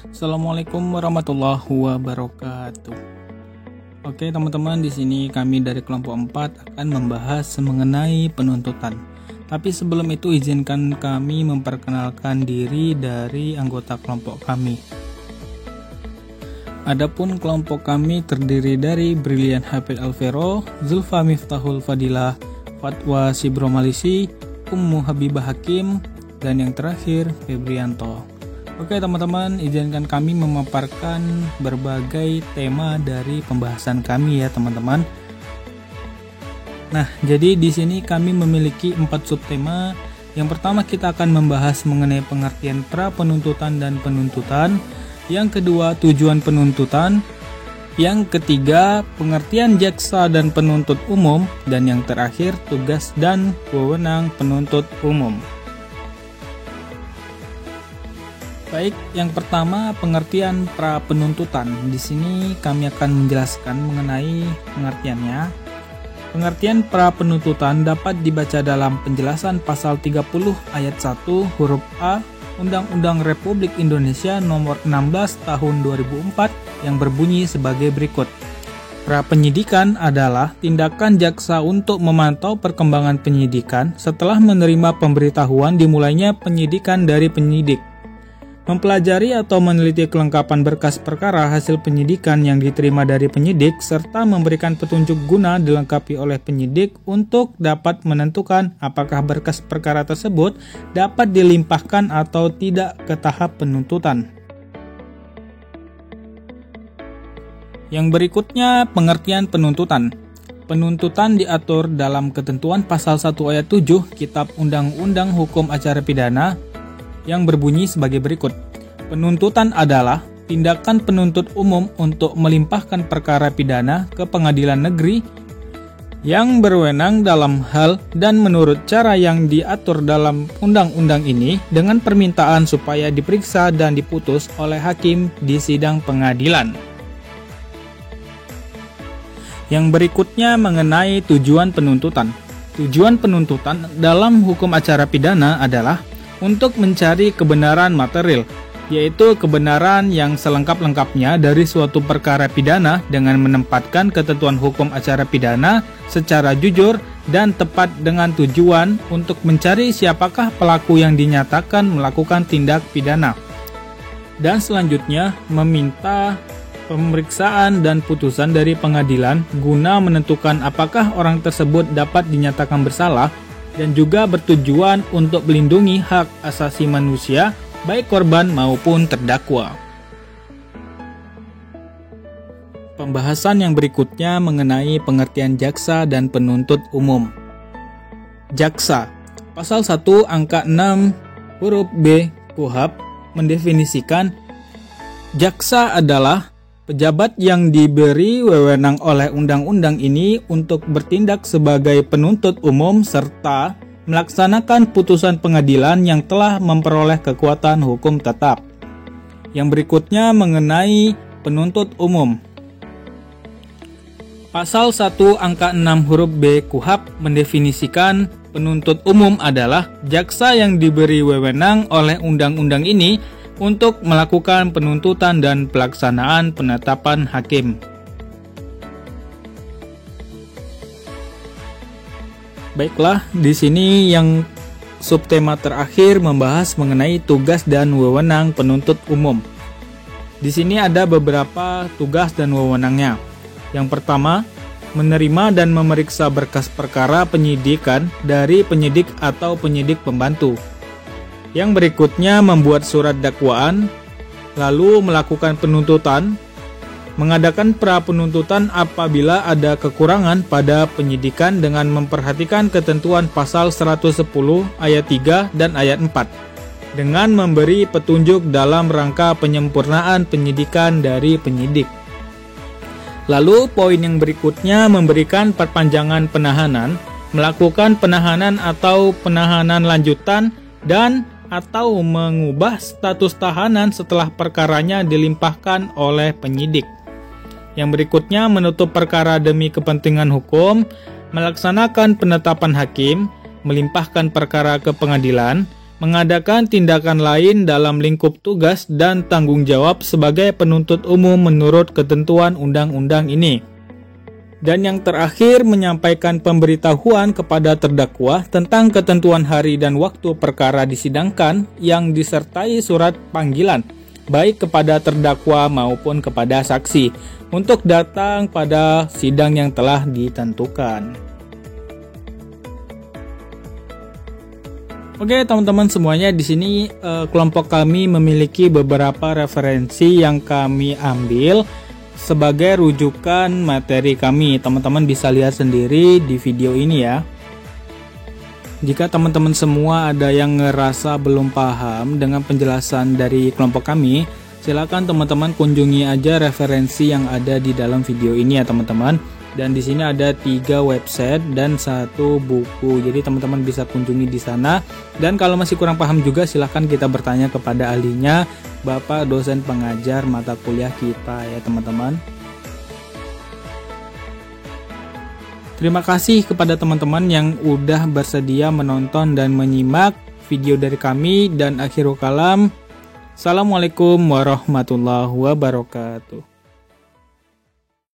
Assalamualaikum warahmatullahi wabarakatuh. Oke teman-teman, di sini kami dari kelompok 4 akan membahas mengenai penuntutan. Tapi sebelum itu izinkan kami memperkenalkan diri dari anggota kelompok kami. Adapun kelompok kami terdiri dari Brilian Hafid Alvero, Zulfa Miftahul Fadilah, Fatwa Sibro Malisi, Ummu Habibah Hakim, dan yang terakhir Febrianto. Oke teman-teman, izinkan kami memaparkan berbagai tema dari pembahasan kami ya teman-teman. Nah, jadi di sini kami memiliki 4 subtema. Yang pertama kita akan membahas mengenai pengertian pra penuntutan dan penuntutan. Yang kedua, tujuan penuntutan. Yang ketiga, pengertian jaksa dan penuntut umum. Dan yang terakhir, tugas dan wewenang penuntut umum. Baik, yang pertama pengertian pra penuntutan. Di sini kami akan menjelaskan mengenai pengertiannya. Pengertian pra penuntutan dapat dibaca dalam penjelasan pasal 30 ayat 1 huruf A Undang-Undang Republik Indonesia Nomor 16 Tahun 2004 yang berbunyi sebagai berikut. Pra penyidikan adalah tindakan jaksa untuk memantau perkembangan penyidikan setelah menerima pemberitahuan dimulainya penyidikan dari penyidik. Mempelajari atau meneliti kelengkapan berkas perkara hasil penyidikan yang diterima dari penyidik, serta memberikan petunjuk guna dilengkapi oleh penyidik untuk dapat menentukan apakah berkas perkara tersebut dapat dilimpahkan atau tidak ke tahap penuntutan. Yang berikutnya, pengertian penuntutan. Penuntutan diatur dalam ketentuan pasal 1 ayat 7 Kitab Undang-Undang Hukum Acara Pidana yang berbunyi sebagai berikut. Penuntutan adalah tindakan penuntut umum untuk melimpahkan perkara pidana ke pengadilan negeri yang berwenang dalam hal dan menurut cara yang diatur dalam undang-undang ini dengan permintaan supaya diperiksa dan diputus oleh hakim di sidang pengadilan. Yang berikutnya mengenai tujuan penuntutan. Tujuan penuntutan dalam hukum acara pidana adalah untuk mencari kebenaran material, yaitu kebenaran yang selengkap-lengkapnya dari suatu perkara pidana dengan menempatkan ketentuan hukum acara pidana secara jujur dan tepat dengan tujuan untuk mencari siapakah pelaku yang dinyatakan melakukan tindak pidana. Dan selanjutnya meminta pemeriksaan dan putusan dari pengadilan guna menentukan apakah orang tersebut dapat dinyatakan bersalah dan juga bertujuan untuk melindungi hak asasi manusia, baik korban maupun terdakwa. Pembahasan yang berikutnya mengenai pengertian jaksa dan penuntut umum. Jaksa, pasal 1 angka 6 huruf B KUHP mendefinisikan jaksa adalah pejabat yang diberi wewenang oleh undang-undang ini untuk bertindak sebagai penuntut umum serta melaksanakan putusan pengadilan yang telah memperoleh kekuatan hukum tetap. Yang berikutnya mengenai penuntut umum. Pasal 1 angka 6 huruf B KUHP mendefinisikan penuntut umum adalah jaksa yang diberi wewenang oleh undang-undang ini untuk melakukan penuntutan dan pelaksanaan penetapan hakim. Baiklah, di sini yang subtema terakhir membahas mengenai tugas dan wewenang penuntut umum. Di sini ada beberapa tugas dan wewenangnya. Yang pertama, menerima dan memeriksa berkas perkara penyidikan dari penyidik atau penyidik pembantu. Yang berikutnya membuat surat dakwaan, lalu melakukan penuntutan, mengadakan pra penuntutan apabila ada kekurangan pada penyidikan dengan memperhatikan ketentuan pasal 110 ayat 3 dan ayat 4, dengan memberi petunjuk dalam rangka penyempurnaan penyidikan dari penyidik. Lalu poin yang berikutnya memberikan perpanjangan penahanan, melakukan penahanan atau penahanan lanjutan, dan atau mengubah status tahanan setelah perkaranya dilimpahkan oleh penyidik. Yang berikutnya menutup perkara demi kepentingan hukum, melaksanakan penetapan hakim, melimpahkan perkara ke pengadilan, mengadakan tindakan lain dalam lingkup tugas dan tanggung jawab sebagai penuntut umum menurut ketentuan undang-undang ini. Dan yang terakhir, menyampaikan pemberitahuan kepada terdakwa tentang ketentuan hari dan waktu perkara disidangkan yang disertai surat panggilan, baik kepada terdakwa maupun kepada saksi, untuk datang pada sidang yang telah ditentukan. Oke teman-teman semuanya, di sini kelompok kami memiliki beberapa referensi yang kami ambil sebagai rujukan materi kami. Teman-teman bisa lihat sendiri di video ini ya. Jika teman-teman semua ada yang ngerasa belum paham dengan penjelasan dari kelompok kami, silakan teman-teman kunjungi aja referensi yang ada di dalam video ini ya teman-teman. Dan di sini ada 3 website dan 1 buku. Jadi teman-teman bisa kunjungi di sana. Dan kalau masih kurang paham juga silahkan kita bertanya kepada ahlinya, Bapak dosen pengajar mata kuliah kita ya teman-teman. Terima kasih kepada teman-teman yang udah bersedia menonton dan menyimak video dari kami, dan akhirul kalam. Assalamualaikum warahmatullahi wabarakatuh.